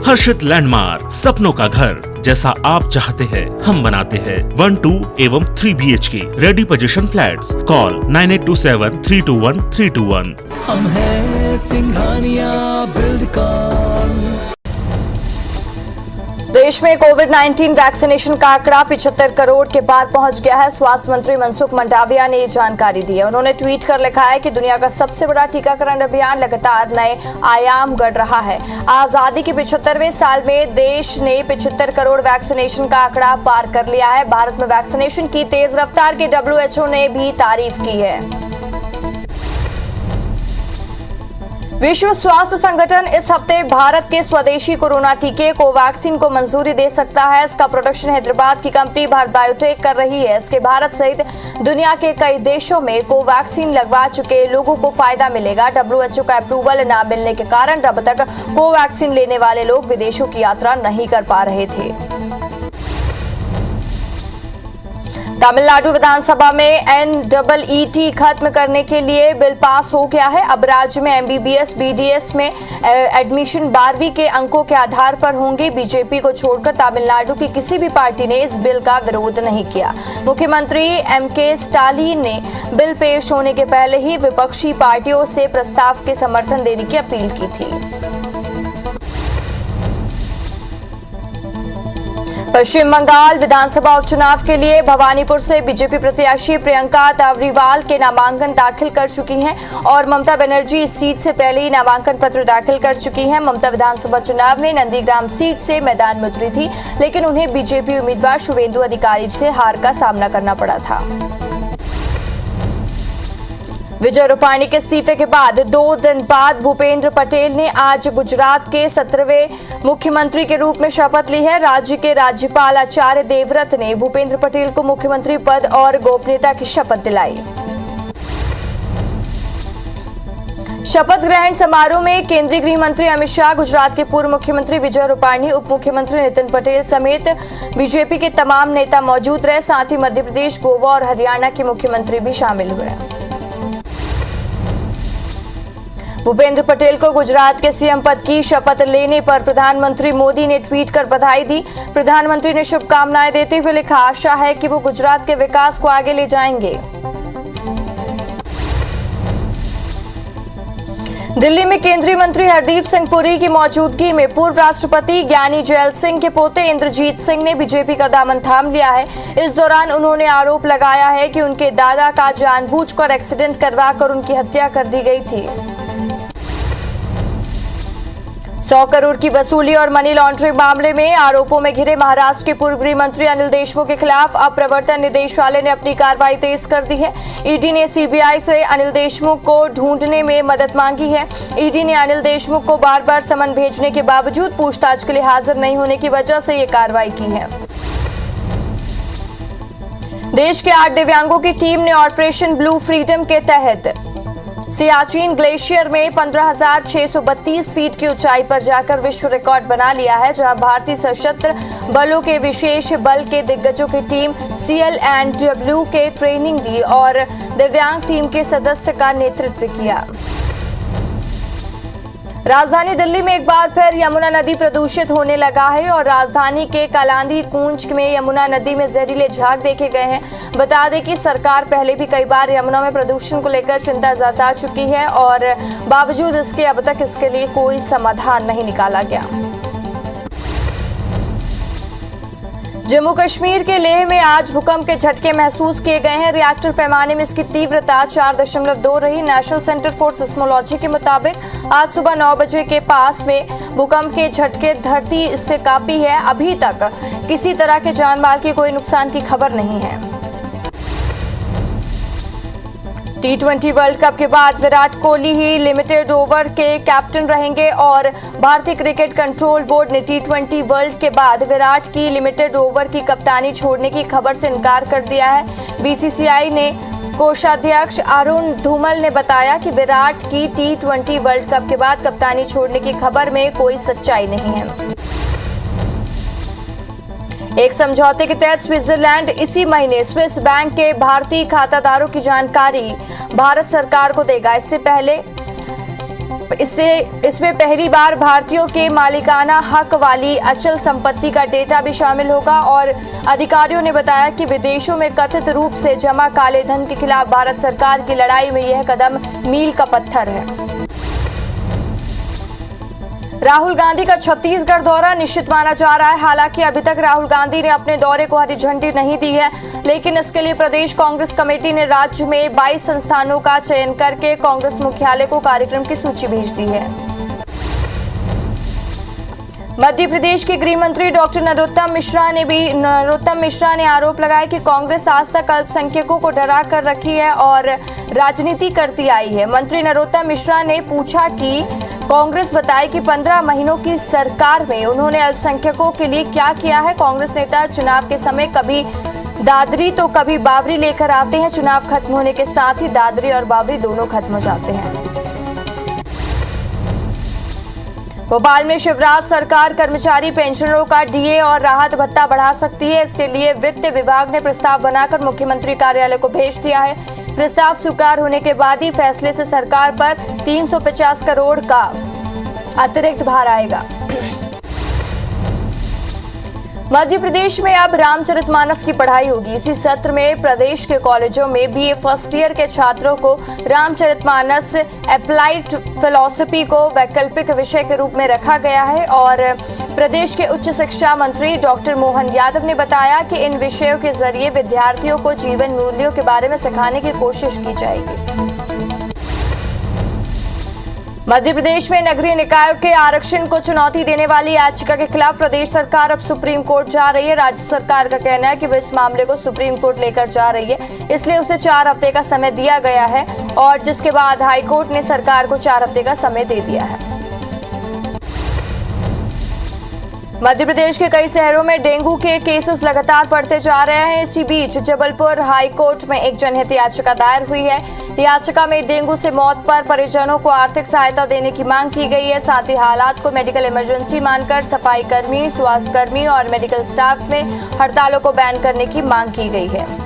हर्षित landmark, सपनों का घर जैसा आप चाहते हैं हम बनाते हैं। 1, 2 एवं 3 BHK ready position flats. Call 9827321321। हम हैं सिंघानिया बिल्डकॉन। देश में कोविड-19 वैक्सीनेशन का आंकड़ा 75 करोड़ के पार पहुंच गया है। स्वास्थ्य मंत्री मनसुख मंडाविया ने ये जानकारी दी है। उन्होंने ट्वीट कर लिखा है कि दुनिया का सबसे बड़ा टीकाकरण अभियान लगातार नए आयाम गढ़ रहा है। आजादी के 75वें साल में देश ने 75 करोड़ वैक्सीनेशन का आंकड़ा पार कर लिया है। भारत में वैक्सीनेशन की तेज रफ्तार की WHO ने भी तारीफ की है। विश्व स्वास्थ्य संगठन इस हफ्ते भारत के स्वदेशी कोरोना टीके कोवैक्सीन को मंजूरी दे सकता है। इसका प्रोडक्शन हैदराबाद की कंपनी भारत बायोटेक कर रही है। इसके भारत सहित दुनिया के कई देशों में कोवैक्सीन लगवा चुके लोगों को फायदा मिलेगा। WHO का अप्रूवल न मिलने के कारण अब तक कोवैक्सीन लेने वाले लोग विदेशों की यात्रा नहीं कर पा रहे थे। तमिलनाडु विधानसभा में NEET खत्म करने के लिए बिल पास हो गया है। अब राज्य में MBBS, BDS में एडमिशन 12वीं के अंकों के आधार पर होंगे। बीजेपी को छोड़कर तमिलनाडु की किसी भी पार्टी ने इस बिल का विरोध नहीं किया। मुख्यमंत्री MK स्टालिन ने बिल पेश होने के पहले ही विपक्षी पार्टियों से प्रस्ताव के समर्थन देने की अपील की थी। पश्चिम बंगाल विधानसभा उपचुनाव के लिए भवानीपुर से बीजेपी प्रत्याशी प्रियंका तावरीवाल के नामांकन दाखिल कर चुकी हैं और ममता बनर्जी इस सीट से पहले ही नामांकन पत्र दाखिल कर चुकी हैं। ममता विधानसभा चुनाव में नंदीग्राम सीट से मैदान में उतरी थी, लेकिन उन्हें बीजेपी उम्मीदवार शुवेंदु अधिकारी से हार का सामना करना पड़ा था। विजय रूपाणी के इस्तीफे के बाद 2 दिन बाद भूपेंद्र पटेल ने आज गुजरात के 17वें मुख्यमंत्री के रूप में शपथ ली है। राज्य के राज्यपाल आचार्य देवव्रत ने भूपेंद्र पटेल को मुख्यमंत्री पद और गोपनीयता की शपथ दिलाई। शपथ ग्रहण समारोह में केंद्रीय गृह मंत्री अमित शाह, गुजरात के पूर्व मुख्यमंत्री विजय रूपाणी, उप मुख्यमंत्री नितिन पटेल समेत बीजेपी के तमाम नेता मौजूद रहे। साथ ही मध्य प्रदेश, गोवा और हरियाणा के मुख्यमंत्री भी शामिल हुए। भूपेंद्र पटेल को गुजरात के सीएम पद की शपथ लेने पर प्रधानमंत्री मोदी ने ट्वीट कर बधाई दी। प्रधानमंत्री ने शुभकामनाएं देते हुए लिखा, आशा है कि वो गुजरात के विकास को आगे ले जाएंगे। दिल्ली में केंद्रीय मंत्री हरदीप सिंह पुरी की मौजूदगी में पूर्व राष्ट्रपति ज्ञानी जैल सिंह के पोते इंद्रजीत सिंह ने बीजेपी का दामन थाम लिया है। इस दौरान उन्होंने आरोप लगाया है कि उनके दादा का जानबूझकर एक्सीडेंट करवाकर उनकी हत्या कर दी गई थी। 100 करोड़ की वसूली और मनी लॉन्ड्रिंग मामले में आरोपों में घिरे महाराष्ट्र के पूर्व गृह मंत्री अनिल देशमुख के खिलाफ अब प्रवर्तन निदेशालय ने अपनी कार्रवाई तेज कर दी है। ईडी ने CBI से अनिल देशमुख को ढूंढने में मदद मांगी है। ईडी ने अनिल देशमुख को बार बार समन भेजने के बावजूद पूछताछ के लिए हाजिर नहीं होने की वजह से ये कार्रवाई की है। देश के 8 दिव्यांगों की टीम ने ऑपरेशन ब्लू फ्रीडम के तहत सियाचिन ग्लेशियर में 15,632 फीट की ऊंचाई पर जाकर विश्व रिकॉर्ड बना लिया है, जहां भारतीय सशस्त्र बलों के विशेष बल के दिग्गजों की टीम CL&W के ट्रेनिंग दी और दिव्यांग टीम के सदस्य का नेतृत्व किया। राजधानी दिल्ली में एक बार फिर यमुना नदी प्रदूषित होने लगा है और राजधानी के कालांदी कुंज में यमुना नदी में जहरीले झाग देखे गए हैं। बता दें कि सरकार पहले भी कई बार यमुना में प्रदूषण को लेकर चिंता जता चुकी है और बावजूद इसके अब तक इसके लिए कोई समाधान नहीं निकाला गया। जम्मू कश्मीर के लेह में आज भूकंप के झटके महसूस किए गए हैं। रिएक्टर पैमाने में इसकी तीव्रता 4.2 रही। नेशनल सेंटर फॉर सिस्मोलॉजी के मुताबिक आज सुबह 9 बजे के पास में भूकंप के झटके धरती से कांपी है। अभी तक किसी तरह के जानमाल की कोई नुकसान की खबर नहीं है। T20 वर्ल्ड कप के बाद विराट कोहली ही लिमिटेड ओवर के कैप्टन रहेंगे और भारतीय क्रिकेट कंट्रोल बोर्ड ने T20 वर्ल्ड के बाद विराट की लिमिटेड ओवर की कप्तानी छोड़ने की खबर से इनकार कर दिया है। BCCI ने कोषाध्यक्ष अरुण धूमल ने बताया कि विराट की T20 वर्ल्ड कप के बाद कप्तानी छोड़ने की खबर में कोई सच्चाई नहीं है। एक समझौते के तहत स्विट्जरलैंड इसी महीने स्विस बैंक के भारतीय खातादारों की जानकारी भारत सरकार को देगा। इससे पहले इसमें पहली बार भारतीयों के मालिकाना हक वाली अचल संपत्ति का डेटा भी शामिल होगा और अधिकारियों ने बताया कि विदेशों में कथित रूप से जमा काले धन के खिलाफ भारत सरकार की लड़ाई में यह कदम मील का पत्थर है। राहुल गांधी का छत्तीसगढ़ दौरा निश्चित माना जा रहा है। हालांकि अभी तक राहुल गांधी ने अपने दौरे को हरी झंडी नहीं दी है, लेकिन इसके लिए प्रदेश कांग्रेस कमेटी ने राज्य में 22 संस्थानों का चयन करके कांग्रेस मुख्यालय को कार्यक्रम की सूची भेज दी है। मध्य प्रदेश के गृह मंत्री डॉक्टर नरोत्तम मिश्रा ने आरोप लगाया कि कांग्रेस आज तक अल्पसंख्यकों को डरा कर रखी है और राजनीति करती आई है। मंत्री नरोत्तम मिश्रा ने पूछा कि कांग्रेस बताए कि 15 महीनों की सरकार में उन्होंने अल्पसंख्यकों के लिए क्या किया है। कांग्रेस नेता चुनाव के समय कभी दादरी तो कभी बावरी लेकर आते हैं। चुनाव खत्म होने के साथ ही दादरी और बावरी दोनों खत्म हो जाते हैं। भोपाल में शिवराज सरकार कर्मचारी पेंशनरों का डीए और राहत भत्ता बढ़ा सकती है। इसके लिए वित्त विभाग ने प्रस्ताव बनाकर मुख्यमंत्री कार्यालय को भेज दिया है। प्रस्ताव स्वीकार होने के बाद ही फैसले से सरकार पर 350 करोड़ का अतिरिक्त भार आएगा। मध्य प्रदेश में अब रामचरितमानस की पढ़ाई होगी। इसी सत्र में प्रदेश के कॉलेजों में बीए फर्स्ट ईयर के छात्रों को रामचरितमानस एप्लाइड फिलॉसफी को वैकल्पिक विषय के रूप में रखा गया है और प्रदेश के उच्च शिक्षा मंत्री डॉक्टर मोहन यादव ने बताया कि इन विषयों के जरिए विद्यार्थियों को जीवन मूल्यों के बारे में सिखाने की कोशिश की जाएगी। मध्य प्रदेश में नगरीय निकायों के आरक्षण को चुनौती देने वाली याचिका के खिलाफ प्रदेश सरकार अब सुप्रीम कोर्ट जा रही है। राज्य सरकार का कहना है कि वो इस मामले को सुप्रीम कोर्ट लेकर जा रही है, इसलिए उसे 4 हफ्ते का समय दिया गया है और जिसके बाद हाईकोर्ट ने सरकार को 4 हफ्ते का समय दे दिया है। मध्य प्रदेश के कई शहरों में डेंगू के केसेस लगातार बढ़ते जा रहे हैं। इसी बीच जबलपुर हाईकोर्ट में एक जनहित याचिका दायर हुई है। याचिका में डेंगू से मौत पर परिजनों को आर्थिक सहायता देने की मांग की गई है। साथ ही हालात को मेडिकल इमरजेंसी मानकर सफाई कर्मी, स्वास्थ्य कर्मी और मेडिकल स्टाफ में हड़तालों को बैन करने की मांग की गई है।